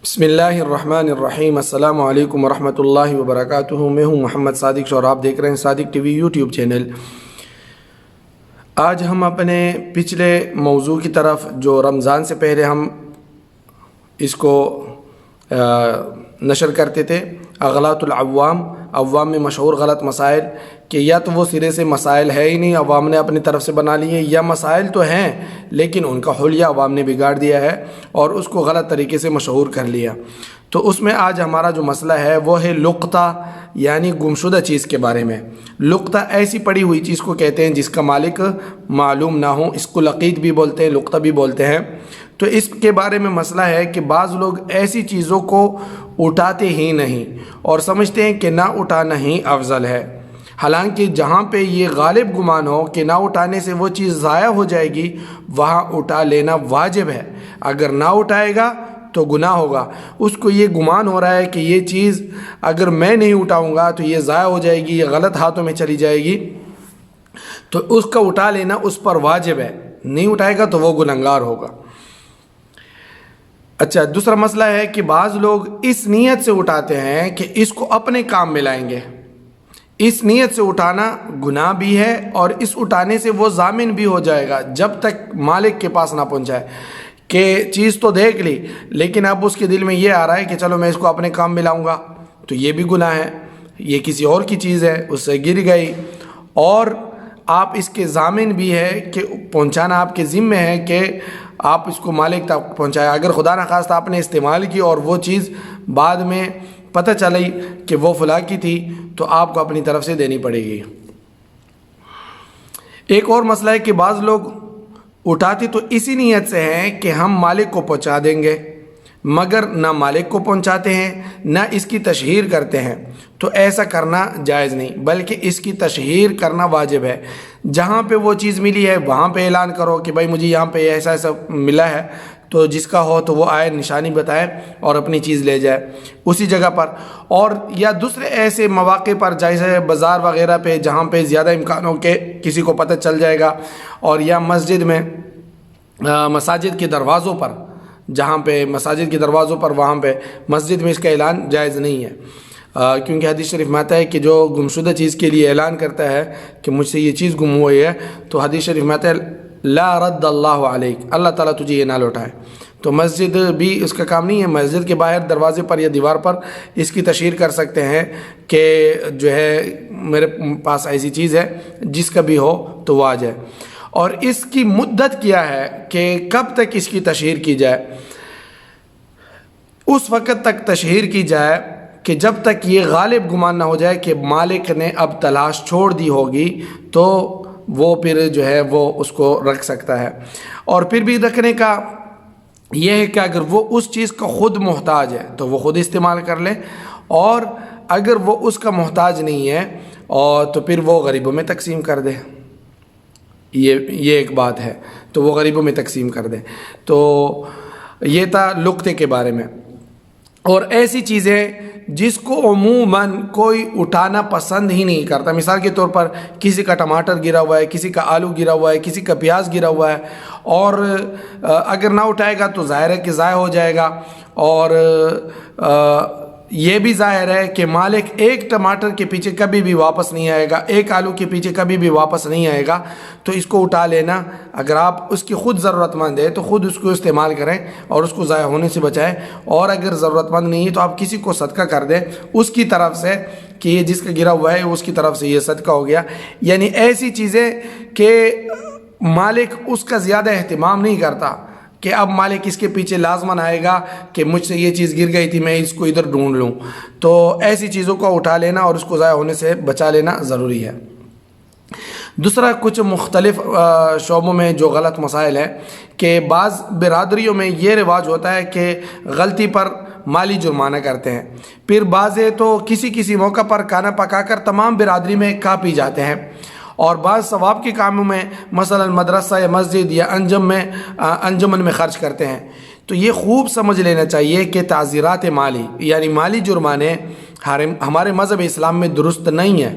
بسم اللہ الرحمن الرحیم۔ السلام علیکم ورحمۃ اللہ وبرکاتہ۔ میں ہوں محمد صادق اور آپ دیکھ رہے ہیں صادق ٹی وی یوٹیوب چینل۔ آج ہم اپنے پچھلے موضوع کی طرف، جو رمضان سے پہلے ہم اس کو نشر کرتے تھے، اغلاط العوام، عوام میں مشہور غلط مسائل، کہ یا تو وہ سرے سے مسائل ہے ہی نہیں، عوام نے اپنی طرف سے بنا لیے، یا مسائل تو ہیں لیکن ان کا حلیہ عوام نے بگاڑ دیا ہے اور اس کو غلط طریقے سے مشہور کر لیا۔ تو اس میں آج ہمارا جو مسئلہ ہے وہ ہے لقطہ، یعنی گمشدہ چیز کے بارے میں۔ لقطہ ایسی پڑی ہوئی چیز کو کہتے ہیں جس کا مالک معلوم نہ ہو، اس کو لقیط بھی بولتے ہیں، لقطہ بھی بولتے ہیں۔ تو اس کے بارے میں مسئلہ ہے کہ بعض لوگ ایسی چیزوں کو اٹھاتے ہی نہیں اور سمجھتے ہیں کہ نہ اٹھانا ہی افضل ہے، حالانکہ جہاں پہ یہ غالب گمان ہو کہ نہ اٹھانے سے وہ چیز ضائع ہو جائے گی، وہاں اٹھا لینا واجب ہے۔ اگر نہ اٹھائے گا تو گناہ ہوگا۔ اس کو یہ گمان ہو رہا ہے کہ یہ چیز اگر میں نہیں اٹھاؤں گا تو یہ ضائع ہو جائے گی، یہ غلط ہاتھوں میں چلی جائے گی، تو اس کا اٹھا لینا اس پر واجب ہے۔ نہیں اٹھائے گا تو وہ گنہگار ہوگا۔ اچھا، دوسرا مسئلہ ہے کہ بعض لوگ اس نیت سے اٹھاتے ہیں کہ اس کو اپنے کام میں لائیں گے۔ اس نیت سے اٹھانا گناہ بھی ہے اور اس اٹھانے سے وہ ضامن بھی ہو جائے گا جب تک مالک کے پاس نہ پہنچائے، کہ چیز تو دیکھ لی لیکن اب اس کے دل میں یہ آ رہا ہے کہ چلو میں اس کو اپنے کام میں لاؤں گا، تو یہ بھی گناہ ہے۔ یہ کسی اور کی چیز ہے، اس سے گر گئی اور آپ اس کے ضامن بھی ہے کہ پہنچانا آپ کے ذمہ ہے کہ آپ اس کو مالک تک پہنچائے۔ اگر خدا نخواستہ آپ نے استعمال کی اور وہ چیز بعد میں پتہ چلی کہ وہ فلاں کی تھی، تو آپ کو اپنی طرف سے دینی پڑے گی۔ ایک اور مسئلہ ہے کہ بعض لوگ اٹھاتے تو اسی نیت سے ہیں کہ ہم مالک کو پہنچا دیں گے، مگر نہ مالک کو پہنچاتے ہیں نہ اس کی تشہیر کرتے ہیں، تو ایسا کرنا جائز نہیں، بلکہ اس کی تشہیر کرنا واجب ہے۔ جہاں پہ وہ چیز ملی ہے وہاں پہ اعلان کرو کہ بھائی مجھے یہاں پہ ایسا ایسا ملا ہے، تو جس کا ہو تو وہ آئے، نشانی بتائے اور اپنی چیز لے جائے اسی جگہ پر۔ اور یا دوسرے ایسے مواقع پر جیسے بازار وغیرہ پہ جہاں پہ زیادہ امکان ہو کہ کسی کو پتہ چل جائے گا، اور یا مسجد میں، مساجد کے دروازوں پر، جہاں پہ مساجد کے دروازوں پر، وہاں پہ مسجد میں اس کا اعلان جائز نہیں ہے، کیونکہ حدیث شریف میں آتا ہے کہ جو گمشدہ چیز کے لیے اعلان کرتا ہے کہ مجھ سے یہ چیز گم ہوئی ہے، تو حدیث شریف میں آتا ہے لا رد اللہ علیک، اللہ تعالیٰ تجھے یہ نہ لوٹائے۔ تو مسجد بھی اس کا کام نہیں ہے، مسجد کے باہر دروازے پر یا دیوار پر اس کی تشہیر کر سکتے ہیں کہ جو ہے میرے پاس ایسی چیز ہے، جس کا بھی ہو تو وہ آ جائے۔ اور اس کی مدت کیا ہے کہ کب تک اس کی تشہیر کی جائے؟ اس وقت تک تشہیر کی جائے کہ جب تک یہ غالب گمان نہ ہو جائے کہ مالک نے اب تلاش چھوڑ دی ہوگی، تو وہ پھر جو ہے وہ اس کو رکھ سکتا ہے۔ اور پھر بھی رکھنے کا یہ ہے کہ اگر وہ اس چیز کا خود محتاج ہے تو وہ خود استعمال کر لے، اور اگر وہ اس کا محتاج نہیں ہے اور تو پھر وہ غریبوں میں تقسیم کر دے۔ یہ ایک بات ہے، تو وہ غریبوں میں تقسیم کر دے۔ تو یہ تھا لقطے کے بارے میں۔ اور ایسی چیزیں جس کو عموماً کوئی اٹھانا پسند ہی نہیں کرتا، مثال کے طور پر کسی کا ٹماٹر گرا ہوا ہے، کسی کا آلو گرا ہوا ہے، کسی کا پیاز گرا ہوا ہے، اور اگر نہ اٹھائے گا تو ظاہر ہے کہ ضائع ہو جائے گا، اور یہ بھی ظاہر ہے کہ مالک ایک ٹماٹر کے پیچھے کبھی بھی واپس نہیں آئے گا، ایک آلو کے پیچھے کبھی بھی واپس نہیں آئے گا۔ تو اس کو اٹھا لینا، اگر آپ اس کی خود ضرورت مند ہے تو خود اس کو استعمال کریں اور اس کو ضائع ہونے سے بچائیں، اور اگر ضرورت مند نہیں ہے تو آپ کسی کو صدقہ کر دیں اس کی طرف سے، کہ یہ جس کا گرا ہوا ہے اس کی طرف سے یہ صدقہ ہو گیا۔ یعنی ایسی چیزیں کہ مالک اس کا زیادہ اہتمام نہیں کرتا، کہ اب مالک اس کے پیچھے لازماً آئے گا کہ مجھ سے یہ چیز گر گئی تھی، میں اس کو ادھر ڈھونڈ لوں، تو ایسی چیزوں کو اٹھا لینا اور اس کو ضائع ہونے سے بچا لینا ضروری ہے۔ دوسرا، کچھ مختلف شعبوں میں جو غلط مسائل ہے کہ بعض برادریوں میں یہ رواج ہوتا ہے کہ غلطی پر مالی جرمانہ کرتے ہیں، پھر بعض تو کسی موقع پر کھانا پکا کر تمام برادری میں کھا پی جاتے ہیں، اور بعض ثواب کے کاموں میں مثلا مدرسہ یا مسجد یا انجمن میں خرچ کرتے ہیں۔ تو یہ خوب سمجھ لینا چاہیے کہ تعزیرات مالی، یعنی مالی جرمانے ہمارے مذہب اسلام میں درست نہیں ہے،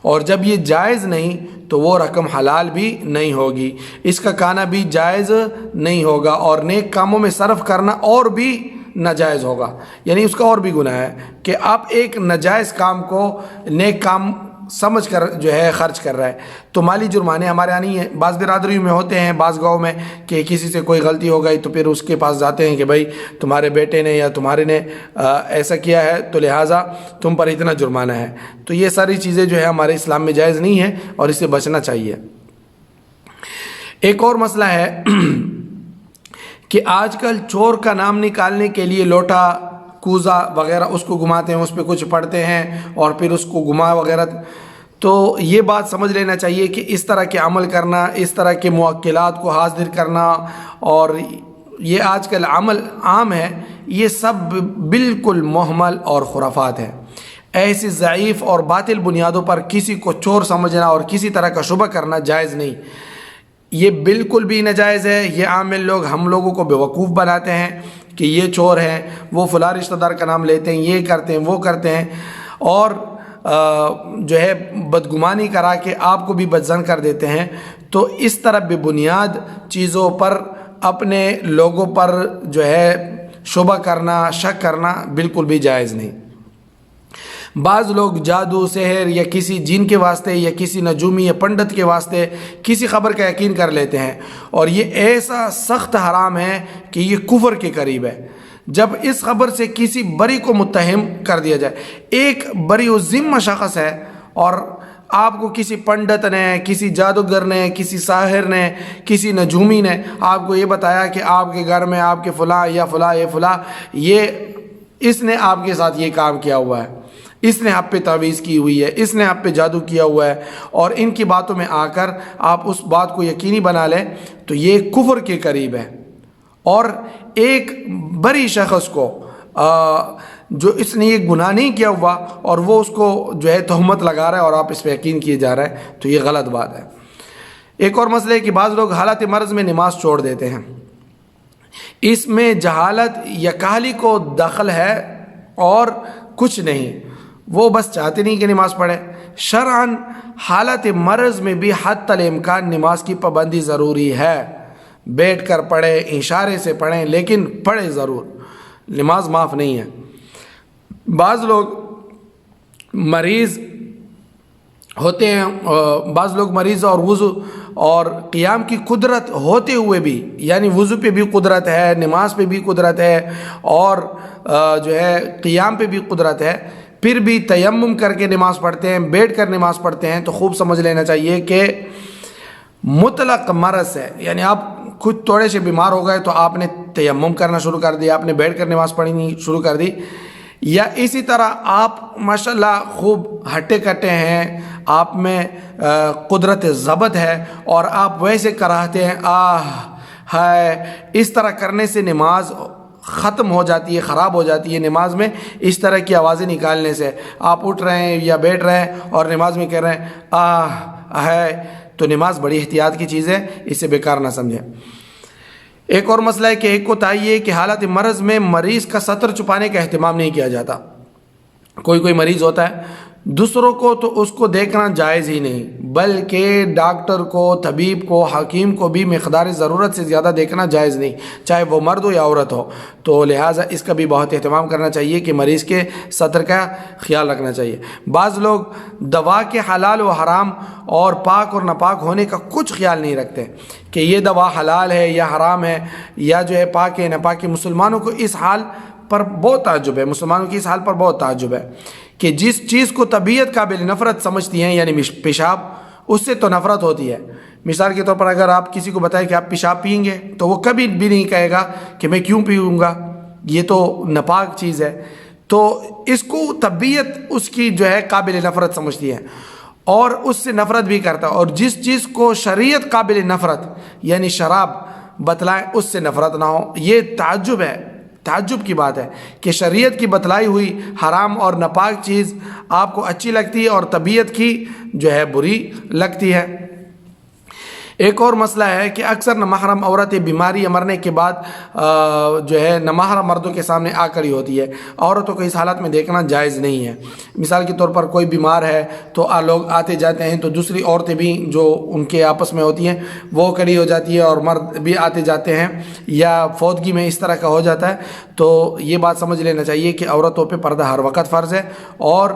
اور جب یہ جائز نہیں تو وہ رقم حلال بھی نہیں ہوگی، اس کا کھانا بھی جائز نہیں ہوگا، اور نیک کاموں میں صرف کرنا اور بھی ناجائز ہوگا، یعنی اس کا اور بھی گناہ ہے کہ آپ ایک ناجائز کام کو نیک کام سمجھ کر جو ہے خرچ کر رہا ہے۔ تو مالی جرمانے ہمارے یہاں نہیں ہیں، بعض برادریوں میں ہوتے ہیں، بعض گاؤں میں، کہ کسی سے کوئی غلطی ہو گئی تو پھر اس کے پاس جاتے ہیں کہ بھائی تمہارے بیٹے نے یا تمہارے نے ایسا کیا ہے تو لہٰذا تم پر اتنا جرمانہ ہے۔ تو یہ ساری چیزیں جو ہے ہمارے اسلام میں جائز نہیں ہیں اور اس سے بچنا چاہیے۔ ایک اور مسئلہ ہے کہ آج کل چور کا نام نکالنے کے لیے لوٹا کوزا وغیرہ اس کو گھماتے ہیں، اس پہ کچھ پڑھتے ہیں اور پھر اس کو گھما وغیرہ۔ تو یہ بات سمجھ لینا چاہیے کہ اس طرح کے عمل کرنا، اس طرح کے موکلات کو حاضر کرنا اور یہ آج کل عمل عام ہے، یہ سب بالکل محمل اور خرافات ہے۔ ایسی ضعیف اور باطل بنیادوں پر کسی کو چور سمجھنا اور کسی طرح کا شبہ کرنا جائز نہیں، یہ بالکل بھی ناجائز ہے۔ یہ عامل لوگ ہم لوگوں کو بیوقوف بناتے ہیں کہ یہ چور ہیں، وہ فلاں رشتہ دار کا نام لیتے ہیں، یہ کرتے ہیں، وہ کرتے ہیں، اور جو ہے بدگمانی کرا کے آپ کو بھی بدظن کر دیتے ہیں۔ تو اس طرح بے بنیاد چیزوں پر اپنے لوگوں پر جو ہے شبہ کرنا، شک کرنا بالکل بھی جائز نہیں۔ بعض لوگ جادو، سحر یا کسی جن کے واسطے یا کسی نجومی یا پنڈت کے واسطے کسی خبر کا یقین کر لیتے ہیں، اور یہ ایسا سخت حرام ہے کہ یہ کفر کے قریب ہے۔ جب اس خبر سے کسی بری کو متہم کر دیا جائے، ایک بری و ذمہ شخص ہے اور آپ کو کسی پنڈت نے، کسی جادوگر نے، کسی ساحر نے، کسی نجومی نے آپ کو یہ بتایا کہ آپ کے گھر میں آپ کے فلاں یا فلاں یا فلاں اس نے آپ کے ساتھ یہ کام کیا ہوا ہے، اس نے آپ پہ تعویذ کی ہوئی ہے، اس نے آپ پہ جادو کیا ہوا ہے، اور ان کی باتوں میں آ کر آپ اس بات کو یقینی بنا لیں، تو یہ کفر کے قریب ہے۔ اور ایک بری شخص کو جو اس نے یہ گناہ نہیں کیا ہوا اور وہ اس کو جو ہے تہمت لگا رہا ہے اور آپ اس پہ یقین کیے جا رہا ہے، تو یہ غلط بات ہے۔ ایک اور مسئلہ ہے کہ بعض لوگ حالت مرض میں نماز چھوڑ دیتے ہیں، اس میں جہالت یا کاہلی کو دخل ہے اور کچھ نہیں، وہ بس چاہتے نہیں کہ نماز پڑھے۔ شرعاً حالت مرض میں بھی حتی الامکان نماز کی پابندی ضروری ہے، بیٹھ کر پڑھیں، اشارے سے پڑھیں، لیکن پڑھیں ضرور، نماز معاف نہیں ہے۔ بعض لوگ مریض ہوتے ہیں، بعض لوگ مریض اور وضو اور قیام کی قدرت ہوتے ہوئے بھی، یعنی وضو پہ بھی قدرت ہے، نماز پہ بھی قدرت ہے، اور جو ہے قیام پہ بھی قدرت ہے، پھر بھی تیمم کر کے نماز پڑھتے ہیں، بیٹھ کر نماز پڑھتے ہیں، تو خوب سمجھ لینا چاہیے کہ مطلق مرض ہے، یعنی آپ خود تھوڑے سے بیمار ہو گئے تو آپ نے تیمم کرنا شروع کر دیا، آپ نے بیٹھ کر نماز پڑھنی شروع کر دی، یا اسی طرح آپ ماشاءاللہ خوب ہٹے کٹے ہیں، آپ میں قدرت ضبط ہے اور آپ ویسے کراہتے ہیں ہائے، اس طرح کرنے سے نماز ختم ہو جاتی ہے، خراب ہو جاتی ہے۔ نماز میں اس طرح کی آوازیں نکالنے سے آپ اٹھ رہے ہیں یا بیٹھ رہے ہیں اور نماز میں کہہ رہے ہیں ہے، تو نماز بڑی احتیاط کی چیز ہے، اسے بیکار نہ سمجھیں۔ ایک اور مسئلہ ہے کہ ایک کو چاہیے کہ حالت مرض میں مریض کا ستر چھپانے کا اہتمام نہیں کیا جاتا۔ کوئی مریض ہوتا ہے، دوسروں کو تو اس کو دیکھنا جائز ہی نہیں، بلکہ ڈاکٹر کو، طبیب کو، حکیم کو بھی مقدار ضرورت سے زیادہ دیکھنا جائز نہیں، چاہے وہ مرد ہو یا عورت ہو۔ تو لہٰذا اس کا بھی بہت اہتمام کرنا چاہیے کہ مریض کے ستر کا خیال رکھنا چاہیے۔ بعض لوگ دوا کے حلال و حرام اور پاک اور ناپاک ہونے کا کچھ خیال نہیں رکھتے کہ یہ دوا حلال ہے یا حرام ہے یا جو ہے پاک ہے ناپاک ہے۔ مسلمانوں کو اس حال پر بہت تعجب ہے، مسلمانوں کی اس حال پر بہت تعجب ہے کہ جس چیز کو طبیعت قابل نفرت سمجھتی ہیں، یعنی پیشاب، اس سے تو نفرت ہوتی ہے۔ مثال کے طور پر اگر آپ کسی کو بتائیں کہ آپ پیشاب پئیں گے تو وہ کبھی بھی نہیں کہے گا کہ میں کیوں پیوں گا، یہ تو ناپاک چیز ہے۔ تو اس کو طبیعت اس کی جو ہے قابل نفرت سمجھتی ہے اور اس سے نفرت بھی کرتا ہے، اور جس چیز کو شریعت قابل نفرت یعنی شراب بتلائیں اس سے نفرت نہ ہو۔ یہ تعجب ہے، تعجب کی بات ہے کہ شریعت کی بتلائی ہوئی حرام اور ناپاک چیز آپ کو اچھی لگتی ہے اور طبیعت کی جو ہے بری لگتی ہے۔ ایک اور مسئلہ ہے کہ اکثر نامحرم عورتیں بیماری یا مرنے کے بعد جو ہے نامحرم مردوں کے سامنے آ کر ہی ہوتی ہے. عورتوں کو اس حالت میں دیکھنا جائز نہیں ہے. مثال کے طور پر کوئی بیمار ہے تو لوگ آتے جاتے ہیں تو دوسری عورتیں بھی جو ان کے آپس میں ہوتی ہیں وہ کھڑی ہو جاتی ہے اور مرد بھی آتے جاتے ہیں، یا فوتگی میں اس طرح کا ہو جاتا ہے. تو یہ بات سمجھ لینا چاہیے کہ عورتوں پہ پردہ ہر وقت فرض ہے اور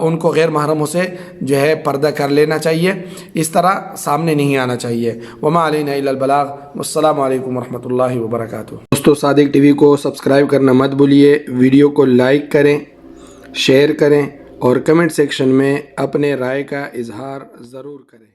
ان کو غیر محرموں سے جو ہے پردہ کر لینا چاہیے، اس طرح سامنے نہیں آنا چاہیے. وما علینا الا البلاغ. والسلام علیکم ورحمۃ اللہ وبرکاتہ. دوستو صادق ٹی وی کو سبسکرائب کرنا مت بھولیے، ویڈیو کو لائک کریں، شیئر کریں اور کمنٹ سیکشن میں اپنے رائے کا اظہار ضرور کریں.